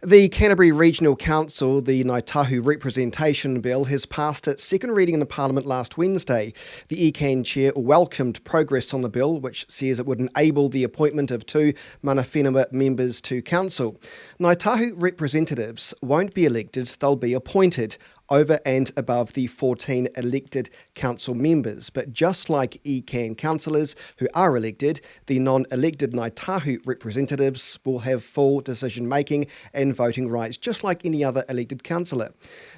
The Canterbury Regional Council, the Ngāi Tahu Representation Bill, has passed its second reading in the Parliament last Wednesday. The Ecan chair welcomed progress on the bill, which says it would enable the appointment of two mana whenua members to council. Ngāi Tahu representatives won't be elected, they'll be appointed over and above the 14 elected council members. But just like Ecan councillors who are elected, the non-elected Ngāi Tahu representatives will have full decision-making and voting rights, just like any other elected councillor.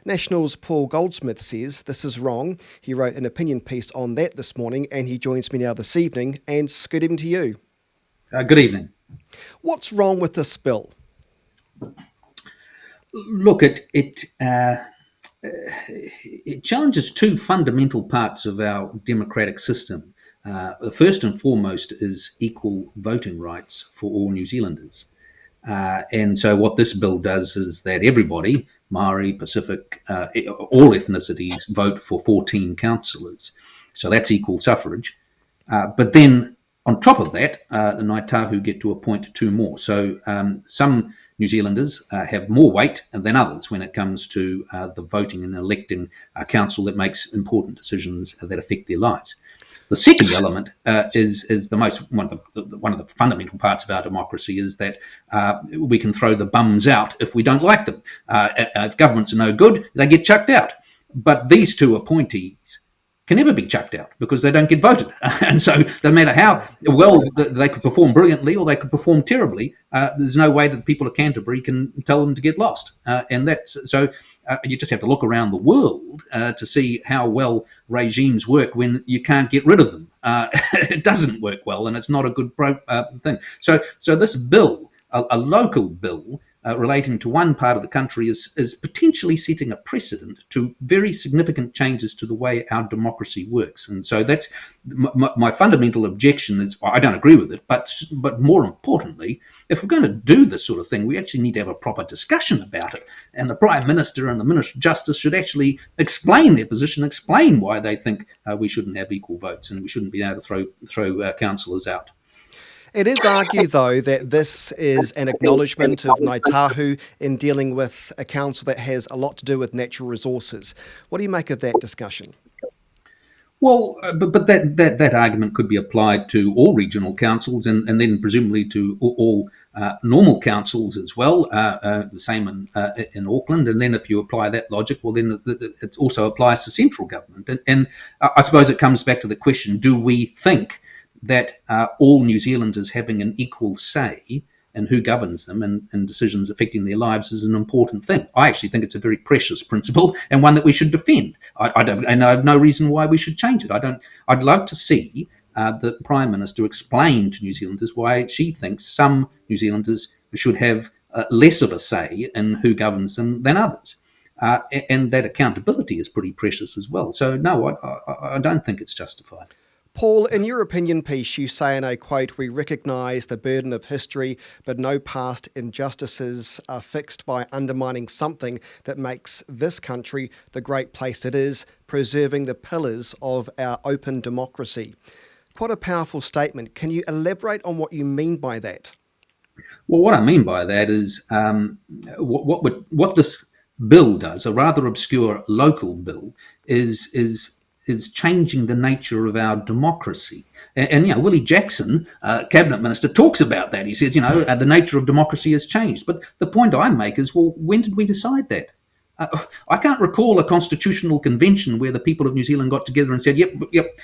National's Paul Goldsmith says this is wrong. He wrote an opinion piece on that this morning, and he joins me now this evening. And good evening to you. Good evening. What's wrong with this bill? Look, it challenges two fundamental parts of our democratic system. First and foremost is equal voting rights for all New Zealanders. And so what this bill does is that everybody, Maori, Pacific, all ethnicities, vote for 14 councillors. So that's equal suffrage. But then on top of that, the Ngāi Tahu get to appoint two more. So some New Zealanders have more weight than others when it comes to the voting and electing a council that makes important decisions that affect their lives. The second element is the most one of the fundamental parts of our democracy is that we can throw the bums out if we don't like them. If governments are no good, they get chucked out. But these two appointees can never be chucked out because they don't get voted. And so no matter how well they could perform brilliantly or they could perform terribly, there's no way that the people of Canterbury can tell them to get lost. And that's so you just have to look around the world to see how well regimes work when you can't get rid of them. It doesn't work well, and it's not a good thing. So this bill, a local bill, relating to one part of the country is potentially setting a precedent to very significant changes to the way our democracy works. And so that's my fundamental objection is I don't agree with it, but more importantly, if we're going to do this sort of thing, we actually need to have a proper discussion about it. And the Prime Minister and the Minister of Justice should actually explain their position, explain why they think we shouldn't have equal votes and we shouldn't be able to throw councillors out. It is argued, though, that this is an acknowledgement of Ngāi Tahu in dealing with a council that has a lot to do with natural resources. What do you make of that discussion? Well, but that argument could be applied to all regional councils and then presumably to all normal councils as well, the same in Auckland. And then if you apply that logic, well, then it also applies to central government. And I suppose it comes back to the question, do we think that all New Zealanders having an equal say in who governs them and decisions affecting their lives is an important thing? I actually think it's a very precious principle and one that we should defend. And I have no reason why we should change it. I'd love to see the Prime Minister explain to New Zealanders why she thinks some New Zealanders should have less of a say in who governs them than others. And that accountability is pretty precious as well. So no, I don't think it's justified. Paul, in your opinion piece, you say, and I quote, "We recognise the burden of history, but no past injustices are fixed by undermining something that makes this country the great place it is, preserving the pillars of our open democracy." Quite a powerful statement. Can you elaborate on what you mean by that? Well, what I mean by that is what this bill does, a rather obscure local bill, is changing the nature of our democracy. And Willie Jackson, cabinet minister, talks about that. He says, the nature of democracy has changed. But the point I make is, well, when did we decide that? I can't recall a constitutional convention where the people of New Zealand got together and said, yep,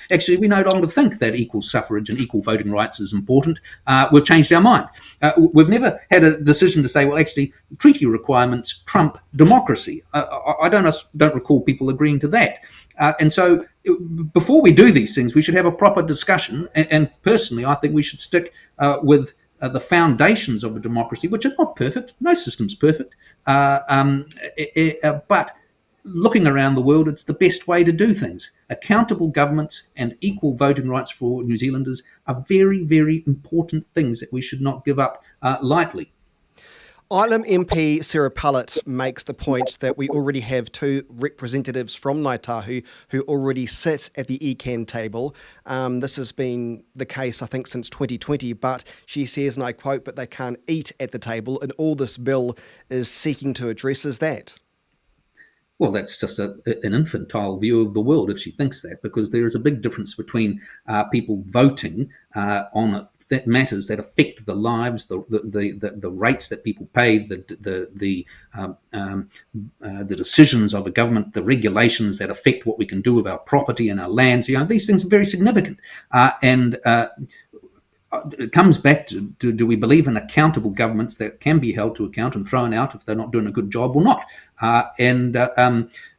actually, we no longer think that equal suffrage and equal voting rights is important. We've changed our mind. We've never had a decision to say, well, actually, treaty requirements trump democracy. I don't recall people agreeing to that. And so before we do these things, we should have a proper discussion. And personally, I think we should stick with the foundations of a democracy, which are not perfect. No system's perfect. But looking around the world, it's the best way to do things. Accountable governments and equal voting rights for New Zealanders are very, very important things that we should not give up lightly. Ilam MP Sarah Pullett makes the point that we already have two representatives from Ngāi Tahu who already sit at the Ecan table. This has been the case, I think, since 2020, but she says, and I quote, "but they can't eat at the table," and all this bill is seeking to address is that. Well, that's just an infantile view of the world if she thinks that, because there is a big difference between people voting on matters that affect the lives, the rates that people pay, the decisions of a government, the regulations that affect what we can do with our property and our lands. These things are very significant, and it comes back to do we believe in accountable governments that can be held to account and thrown out if they're not doing a good job or not?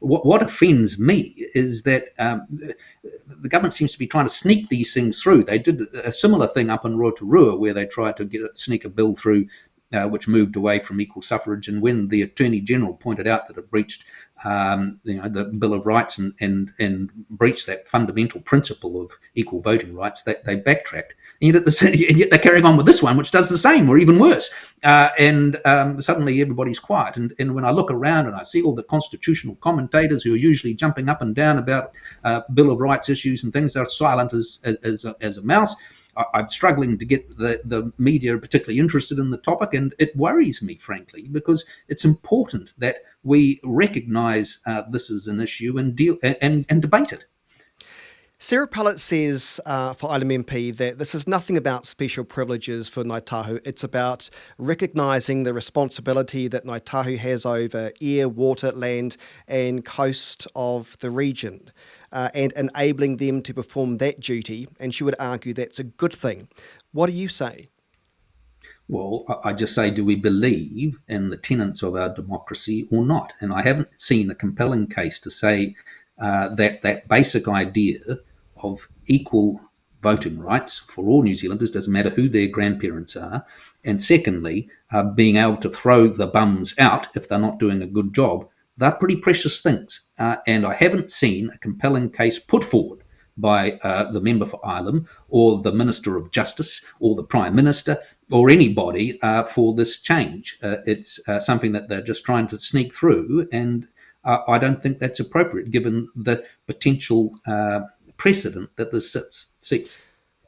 What offends me is that the government seems to be trying to sneak these things through. They did a similar thing up in Rotorua where they tried to sneak a bill through which moved away from equal suffrage. And when the Attorney General pointed out that it breached the Bill of Rights and breached that fundamental principle of equal voting rights, they backtracked. And yet they're carrying on with this one, which does the same or even worse. Suddenly everybody's quiet. And when I look around and I see all the constitutional commentators who are usually jumping up and down about Bill of Rights issues and things, they're silent as a mouse. I'm struggling to get the media particularly interested in the topic, and it worries me, frankly, because it's important that we recognise this as an issue and deal and debate it. Sarah Pullett says for Ilam MP that this is nothing about special privileges for Ngāi Tahu. It's about recognising the responsibility that Ngāi Tahu has over air, water, land and coast of the region and enabling them to perform that duty. And she would argue that's a good thing. What do you say? Well, I just say, do we believe in the tenets of our democracy or not? And I haven't seen a compelling case to say that basic idea of equal voting rights for all New Zealanders, doesn't matter who their grandparents are, and secondly, being able to throw the bums out if they're not doing a good job, they're pretty precious things. And I haven't seen a compelling case put forward by the member for Ilam or the Minister of Justice or the Prime Minister or anybody for this change. It's something that they're just trying to sneak through, and I don't think that's appropriate given the potential precedent that this seeks.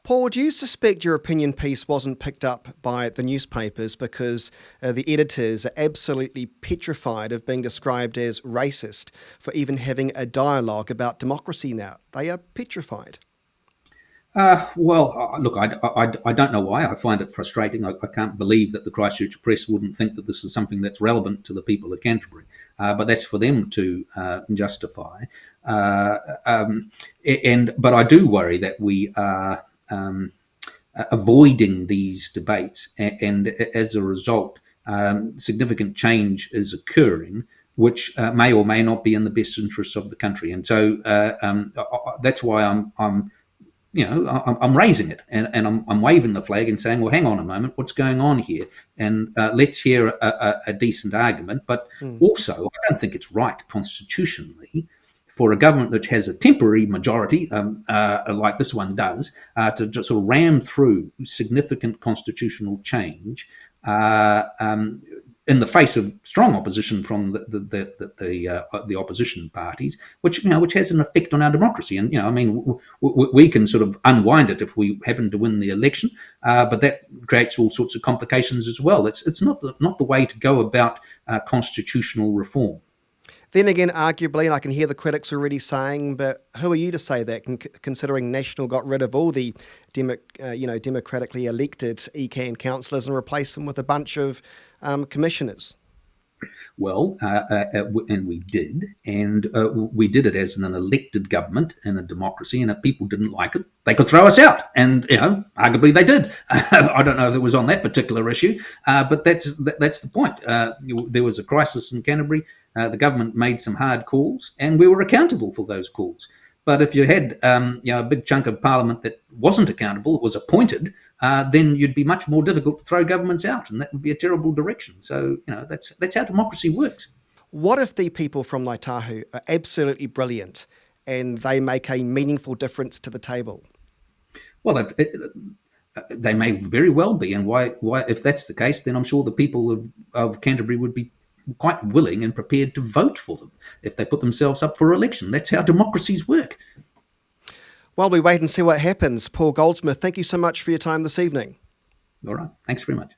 Paul, do you suspect your opinion piece wasn't picked up by the newspapers because the editors are absolutely petrified of being described as racist for even having a dialogue about democracy now? They are petrified. Look, I don't know why. I find it frustrating. I can't believe that the Christchurch Press wouldn't think that this is something that's relevant to the people of Canterbury. But that's for them to justify. But I do worry that we are avoiding these debates, and as a result, significant change is occurring, which may or may not be in the best interests of the country. And so that's why I'm raising it and I'm waving the flag and saying, well, hang on a moment, what's going on here? And let's hear a decent argument. But also, I don't think it's right constitutionally for a government which has a temporary majority, like this one does, to just sort of ram through significant constitutional change in the face of strong opposition from the opposition parties, which has an effect on our democracy. And we can sort of unwind it if we happen to win the election, but that creates all sorts of complications as well. It's not the way to go about constitutional reform. Then again, arguably, and I can hear the critics already saying, but who are you to say that, considering National got rid of all the democratically elected Ecan councillors and replaced them with a bunch of commissioners? Well, and we did, and we did it as an elected government in a democracy, and if people didn't like it, they could throw us out, and arguably they did. I don't know if it was on that particular issue, but that's the point. There was a crisis in Canterbury. The government made some hard calls, and we were accountable for those calls. But if you had a big chunk of parliament that wasn't accountable, it was appointed, then you'd be much more difficult to throw governments out, and that would be a terrible direction. So that's how democracy works. What if the people from Ngāi Tahu are absolutely brilliant and they make a meaningful difference to the table? Well, They may very well be, and why? If that's the case, then I'm sure the people of Canterbury would be quite willing and prepared to vote for them if they put themselves up for election. That's how democracies work. While we wait and see what happens, Paul Goldsmith, thank you so much for your time this evening. All right. Thanks very much.